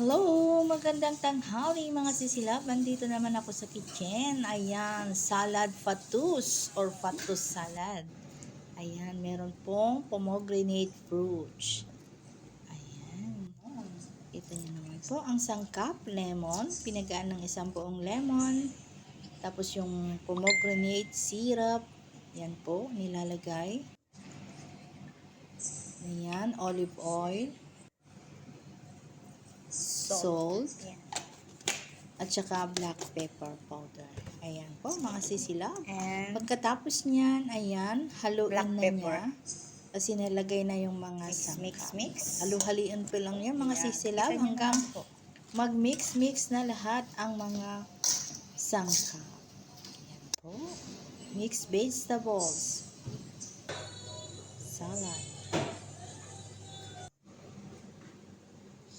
Hello! Magandang tanghali mga sisilap. Nandito naman ako sa kitchen. Ayan, salad fatus or fatus salad. Ayan, meron pong pomegranate fruit. Ayan. Ito nyo naman po ang sangkap, lemon. Pinagaan ng isang buong lemon. Tapos yung pomegranate syrup. Yan po, nilalagay. Ayan, olive oil. Salt. At saka black pepper powder. Ayan po, mga sisilap. And Pagkatapos niyan, ayan, haluin black na pepper. niya. Kasi nilagay na yung mga sangkap. Mix. Halu-haliin pa lang yan, mga Yeah. sisilap, Kita niyo hanggang naman po. mag-mix na lahat ang mga sangkap. Ayan po. Mixed vegetables. Salad.